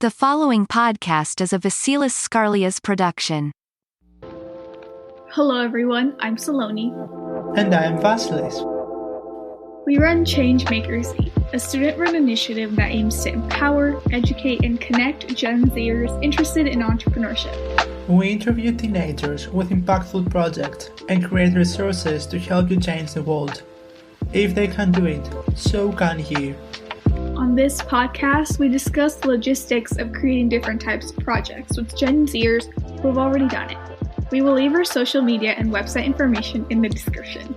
The following podcast is a Vasilis Skarlias production. Hello everyone, I'm Saloni. And I'm Vasilis. We run Changemakers, a student-run initiative that aims to empower, educate, and connect Gen Zers interested in entrepreneurship. We interview teenagers with impactful projects and create resources to help you change the world. If they can do it, so can you. On this podcast, we discuss the logistics of creating different types of projects with Gen Zers who have already done it. We will leave our social media and website information in the description.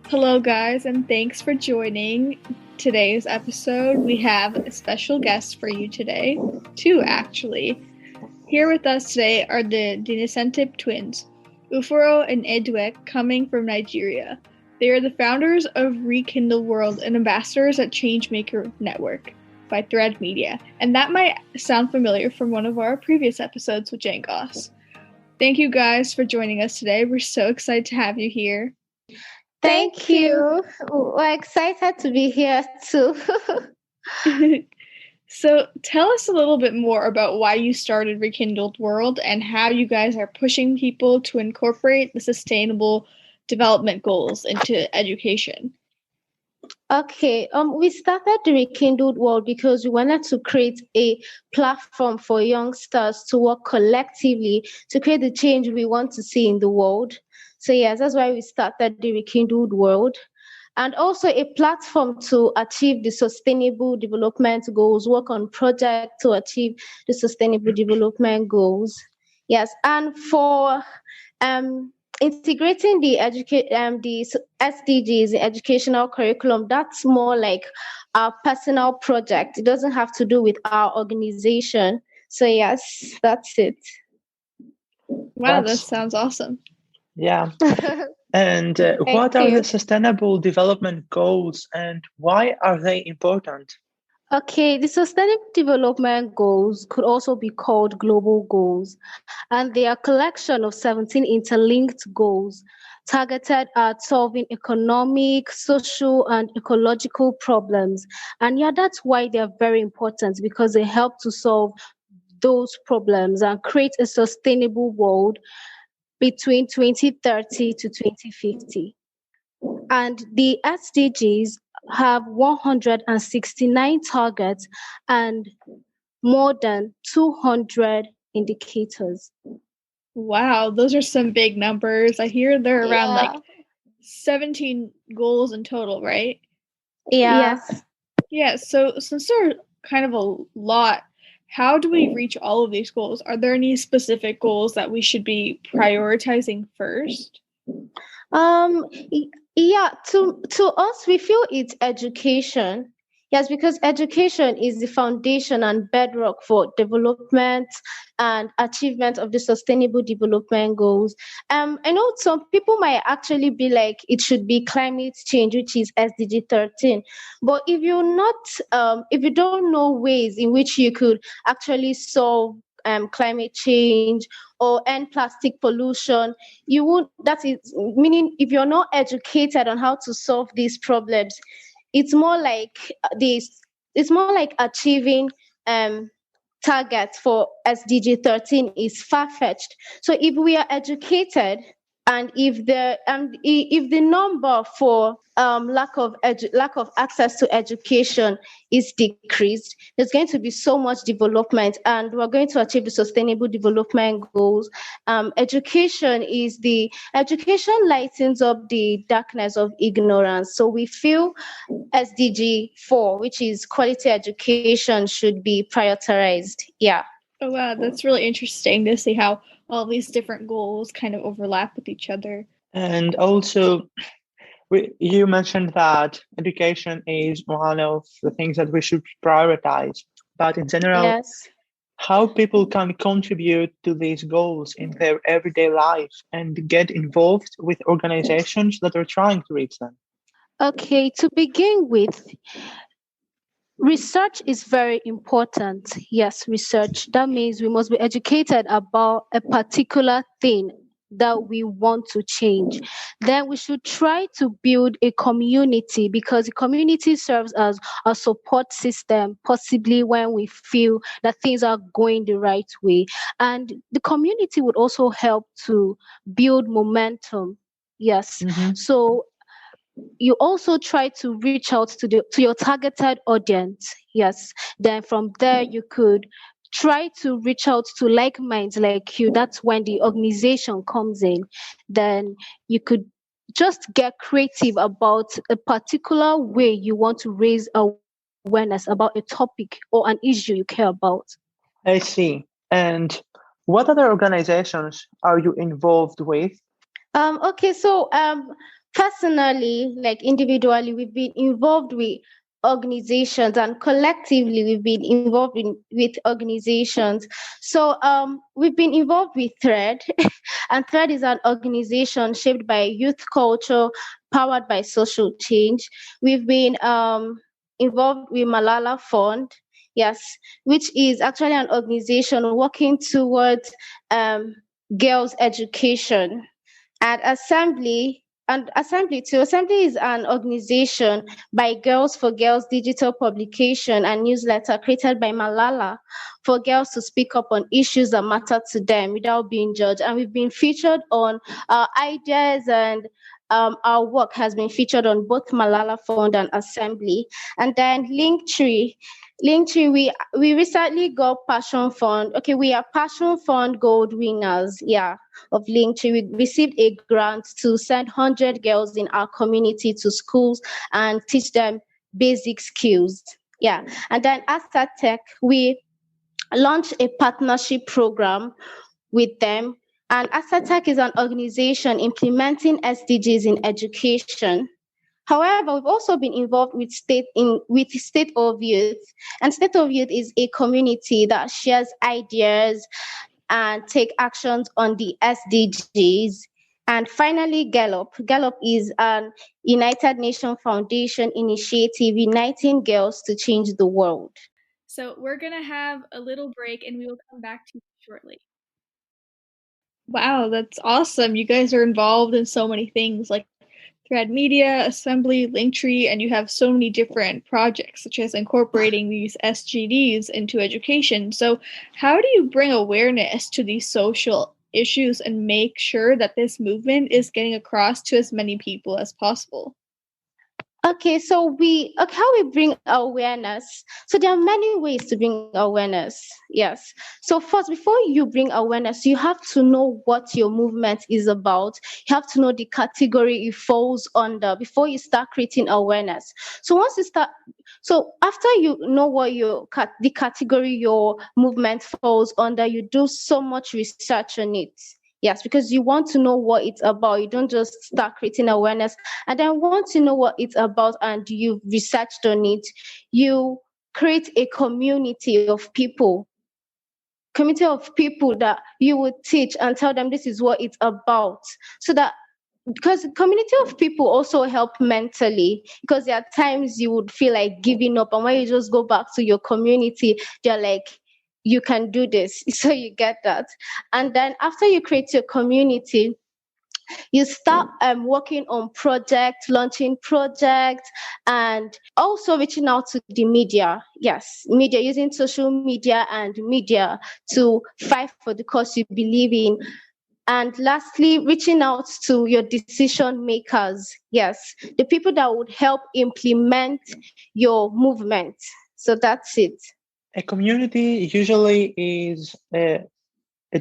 Hello guys, and thanks for joining today's episode. We have a special guest for you today, two actually. Here with us today are the Nsentip twins, Uforo and Eduek, coming from Nigeria. They are the founders of Rekindle World and ambassadors at Changemaker Network by Thread Media, and that might sound familiar from one of our previous episodes with Jane Goss. Thank you guys for joining us today. We're so excited to have you here. Thank you. We're excited to be here too. So tell us a little bit more about why you started Rekindled World and how you guys are pushing people to incorporate the sustainable development goals into education. Okay, we started the Rekindled World because we wanted to create a platform for youngsters to work collectively to create the change we want to see in the world. So yes, that's why we started the Rekindled World. And also a platform to achieve the sustainable development goals, work on projects to achieve the sustainable development goals. Yes, and for integrating the SDGs, the educational curriculum, that's more like a personal project. It doesn't have to do with our organization. So yes, that's it. Wow, that sounds awesome. Yeah. And what are the sustainable development goals and why are they important? Okay, the sustainable development goals could also be called global goals, and they are a collection of 17 interlinked goals targeted at solving economic, social, and ecological problems. And yeah, that's why they're very important, because they help to solve those problems and create a sustainable world between 2030 to 2050. And the SDGs have 169 targets and more than 200 indicators. Wow, those are some big numbers. I hear they're around like 17 goals in total, right? Yeah. Yes. Yeah, so since there are kind of a lot, how do we reach all of these goals? Are there any specific goals that we should be prioritizing first? Yeah, to us, we feel it's education. Yes, because education is the foundation and bedrock for development and achievement of the sustainable development goals. I know some people might actually be like, it should be climate change, which is SDG 13. But if if you don't know ways in which you could actually solve climate change or end plastic pollution, you won't. That is meaning if you're not educated on how to solve these problems, it's more like achieving targets for SDG 13 is far-fetched. So if we are educated, and if the number for lack of access to education is decreased, there's going to be so much development, and we're going to achieve the sustainable development goals. Education lightens up the darkness of ignorance. So we feel SDG 4, which is quality education, should be prioritized. Yeah. Oh wow, that's really interesting to see how all these different goals kind of overlap with each other. And also, you mentioned that education is one of the things that we should prioritize. But in general, yes, how people can contribute to these goals in their everyday life and get involved with organizations that are trying to reach them? Okay, to begin with, research is very important. Yes, research. That means we must be educated about a particular thing. that we want to change, then we should try to build a community, because the community serves as a support system, possibly when we feel that things are going the right way. And the community would also help to build momentum. Yes. Mm-hmm. So you also try to reach out to your targeted audience. Yes. Then from there you could try to reach out to like minds like you. That's when the organization comes in. Then you could just get creative about a particular way you want to raise awareness about a topic or an issue you care about. I see. And what other organizations are you involved with? Okay, so personally, like individually, we've been involved with organizations, and collectively we've been involved with organizations. So we've been involved with Thread, and Thread is an organization shaped by youth culture, powered by social change. We've been involved with Malala Fund, yes, which is actually an organization working towards um, girls' education. And Assembly is an organization by Girls for Girls digital publication and newsletter created by Malala for girls to speak up on issues that matter to them without being judged. And we've been featured on our ideas, and our work has been featured on both Malala Fund and Assembly. And then Linktree, we recently got Passion Fund. Okay, we are Passion Fund Gold winners. Yeah, of Linktree. We received a grant to send 100 girls in our community to schools and teach them basic skills. Yeah, and then Asset Tech, we launched a partnership program with them. And Asset Tech is an organization implementing SDGs in education. However, we've also been involved with State of Youth, and State of Youth is a community that shares ideas and take actions on the SDGs. And finally, Gallup. Gallup is an United Nations Foundation initiative uniting girls to change the world. So we're going to have a little break and we will come back to you shortly. Wow, that's awesome. You guys are involved in so many things like Thread Media, Assembly, Linktree, and you have so many different projects, such as incorporating these SDGs into education. So, how do you bring awareness to these social issues and make sure that this movement is getting across to as many people as possible? Okay, how we bring awareness. So there are many ways to bring awareness. Yes. So first, before you bring awareness, you have to know what your movement is about. You have to know the category it falls under before you start creating awareness. So after you know what the category your movement falls under, you do so much research on it. Yes, because you want to know what it's about. You don't just start creating awareness. And then once you know what it's about and you've researched on it, you create a community of people that you would teach and tell them this is what it's about. So that because the community of people also help mentally, because there are times you would feel like giving up, and when you just go back to your community, they're like, you can do this. So you get that. And then after you create your community, you start working on projects, launching projects, and also reaching out to the media. Yes, media, using social media and media to fight for the cause you believe in. And lastly, reaching out to your decision makers. Yes, the people that would help implement your movement. So that's it. A community usually is a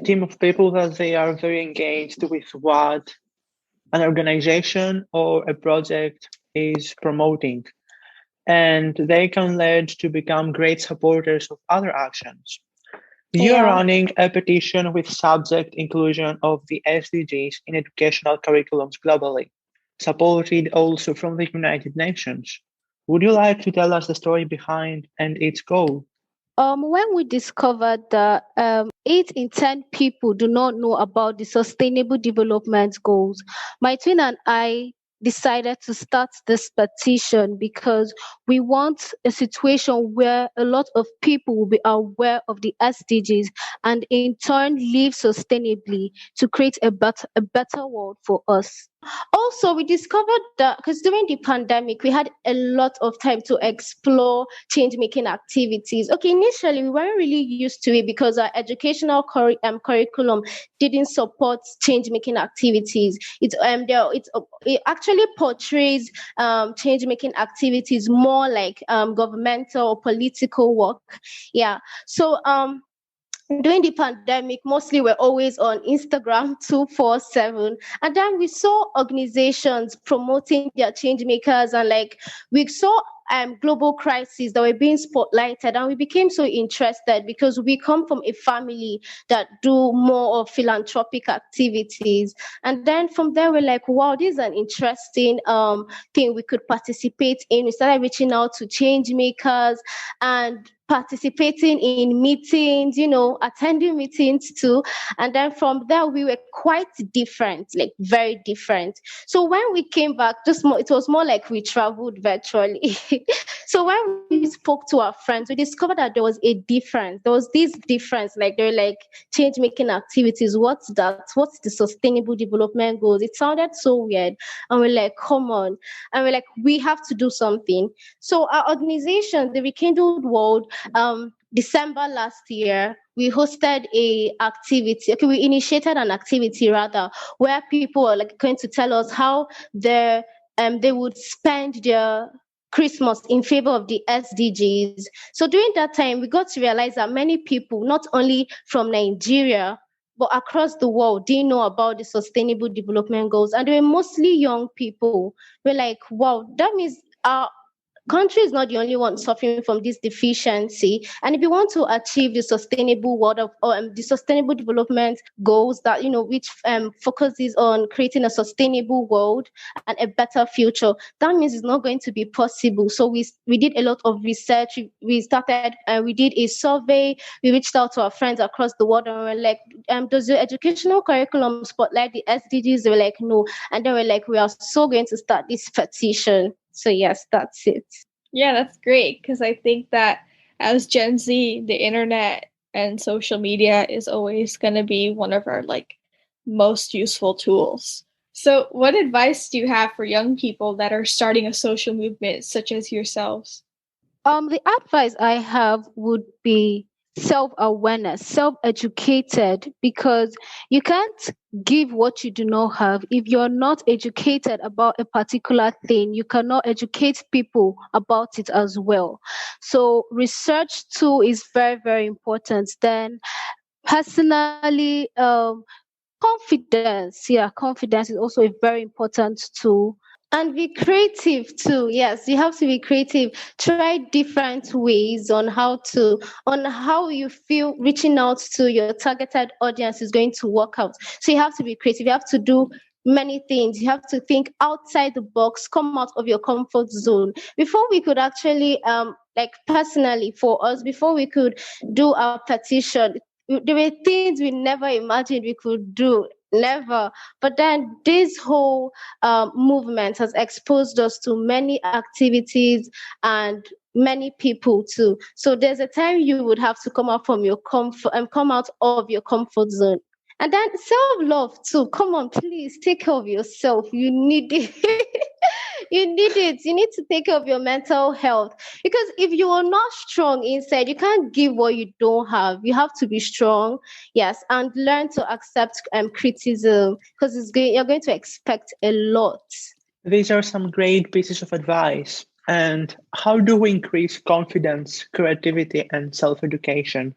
team of people that they are very engaged with what an organization or a project is promoting, and they can lead to become great supporters of other actions. You are Yeah. running a petition with subject inclusion of the SDGs in educational curriculums globally, supported also from the United Nations. Would you like to tell us the story behind and its goal? When we discovered that 8 in 10 people do not know about the Sustainable Development Goals, my twin and I decided to start this petition because we want a situation where a lot of people will be aware of the SDGs and in turn live sustainably to create a better world for us. Also, we discovered that because during the pandemic, we had a lot of time to explore change making activities. Okay, initially, we weren't really used to it because our educational curriculum didn't support change making activities. It actually portrays change making activities more like governmental or political work. Yeah. So, during the pandemic, mostly we're always on Instagram 247. And then we saw organizations promoting their change makers and like we saw global crises that were being spotlighted and we became so interested because we come from a family that do more of philanthropic activities. And then from there we're like, wow, this is an interesting thing we could participate in. We started reaching out to change makers and participating in meetings, attending meetings too. And then from there, we were quite different, like very different. So when we came back, it was more like we traveled virtually. So when we spoke to our friends, we discovered that there was a difference. There was this difference, like they were like change making activities. What's that? What's the sustainable development goals? It sounded so weird. And we're like, come on. And we're like, we have to do something. So our organization, the Rekindled World, December last year, we hosted a activity. Okay, we initiated an activity rather, where people are like going to tell us how they would spend their Christmas in favor of the SDGs. So during that time, we got to realize that many people, not only from Nigeria, but across the world, didn't know about the sustainable development goals. And they were mostly young people. We're like, wow, that means our country is not the only one suffering from this deficiency. And if you want to achieve the sustainable world of or the sustainable development goals that which focuses on creating a sustainable world and a better future, that means it's not going to be possible. So we did a lot of research. We started we did a survey. We reached out to our friends across the world and we were like, does your educational curriculum spotlight the SDGs? They were like, no. And then we're like, we are so going to start this petition. So yes, that's it. Yeah, that's great because I think that as Gen Z, the internet and social media is always going to be one of our most useful tools. So, what advice do you have for young people that are starting a social movement such as yourselves? The advice I have would be self-awareness, self-educated, because you can't give what you do not have. If you're not educated about a particular thing, you cannot educate people about it as well. So research too is very, very important. Then personally, confidence. Yeah, confidence is also a very important tool. And be creative too. Yes, you have to be creative. Try different ways on how you feel reaching out to your targeted audience is going to work out. So you have to be creative. You have to do many things. You have to think outside the box, come out of your comfort zone. Before we could actually like personally for us, before we could do our petition, there were things we never imagined we could do. Never. But then this whole movement has exposed us to many activities and many people too. So there's a time you would have to come out from your comfort and come out of your comfort zone. And then self-love too. Come on, please take care of yourself. You need it. You need it. You need to take care of your mental health. Because if you are not strong inside, you can't give what you don't have. You have to be strong, yes, and learn to accept criticism because you're going to expect a lot. These are some great pieces of advice. And how do we increase confidence, creativity, and self education?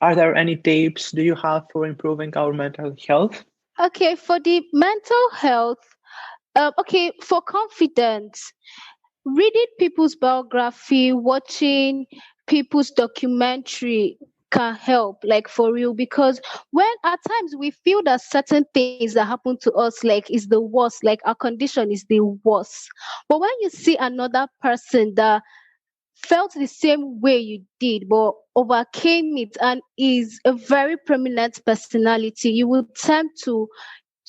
Are there any tips do you have for improving our mental health? Okay, for the mental health, okay, for confidence, reading people's biography, watching people's documentary can help, like for real, because when at times we feel that certain things that happen to us like is the worst, like our condition is the worst. But when you see another person that felt the same way you did but overcame it and is a very prominent personality, you will tend to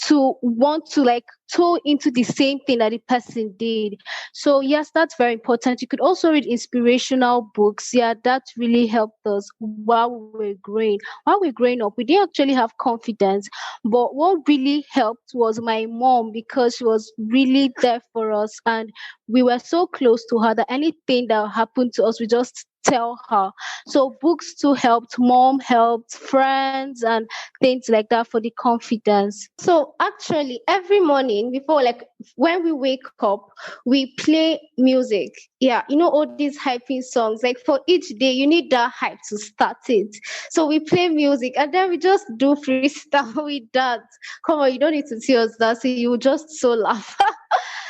to want to like toe into the same thing that the person did. So yes, that's very important. You could also read inspirational books. Yeah, that really helped us while we were growing. While we were growing up, we didn't actually have confidence. But what really helped was my mom, because she was really there for us and we were so close to her that anything that happened to us, we just tell her. So books too helped, mom helped, friends and things like that for the confidence. So actually every morning before, like when we wake up, we play music. Yeah, all these hyping songs. Like for each day, you need that hype to start it. So we play music and then we just do freestyle with that. Come on, you don't need to see us dancing. You will just so laugh.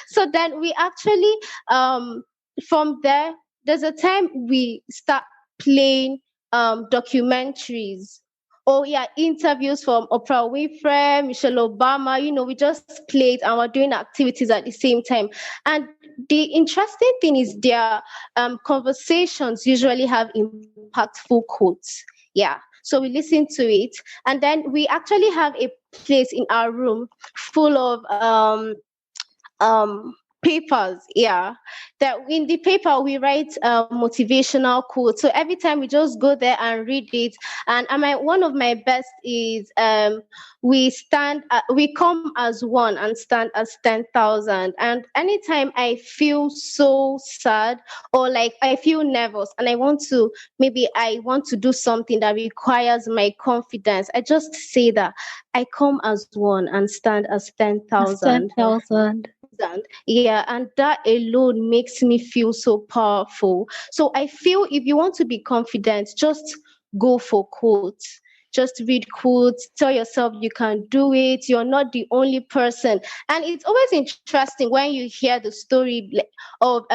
So then we actually, from there's a time we start playing documentaries. Oh yeah, interviews from Oprah Winfrey, Michelle Obama. We just played and we're doing activities at the same time. And the interesting thing is their conversations usually have impactful quotes. Yeah. So we listen to it. And then we actually have a place in our room full of papers. Yeah, that in the paper we write motivational quotes. So every time we just go there and read it. And one of my best is we come as one and stand as 10,000. And anytime I feel so sad or like I feel nervous and I want to do something that requires my confidence, I just say that I come as one and stand as 10,000. 10,000. Yeah, and that alone makes me feel so powerful. So I feel if you want to be confident, just go for quotes. Just read quotes, tell yourself you can do it. You're not the only person. And it's always interesting when you hear the story of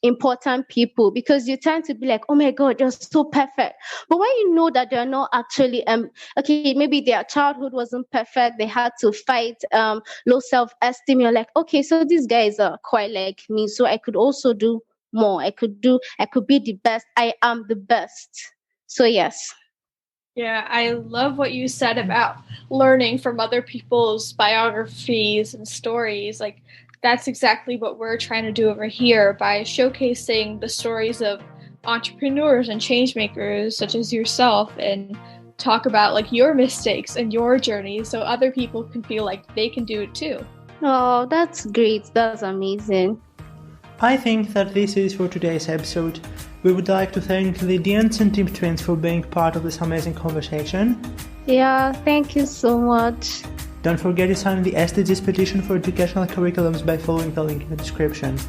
important people, because you tend to be like, oh my God, you're so perfect. But when you know that they're not actually okay, maybe their childhood wasn't perfect, they had to fight low self-esteem, you're like, okay, so these guys are quite like me, so I could also do more. I could be the best. I am the best. So yes. Yeah, I love what you said about learning from other people's biographies and stories. Like, that's exactly what we're trying to do over here by showcasing the stories of entrepreneurs and change makers such as yourself, and talk about like your mistakes and your journey so other people can feel like they can do it too. Oh, that's great. That's amazing. I think that this is for today's episode. We would like to thank the Nsentip twins for being part of this amazing conversation. Yeah, thank you so much. Don't forget to sign the SDGs petition for educational curriculums by following the link in the description.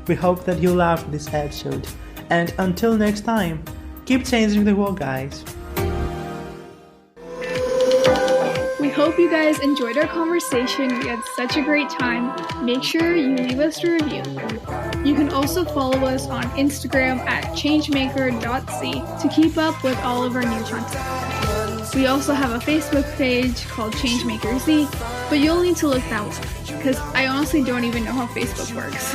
We hope that you loved this episode. And until next time, keep changing the world, guys. We hope you guys enjoyed our conversation. We had such a great time. Make sure you leave us a review. You can also follow us on Instagram at changemaker.c to keep up with all of our new content. We also have a Facebook page called ChangemakerZ, but you'll need to look that one, because I honestly don't even know how Facebook works.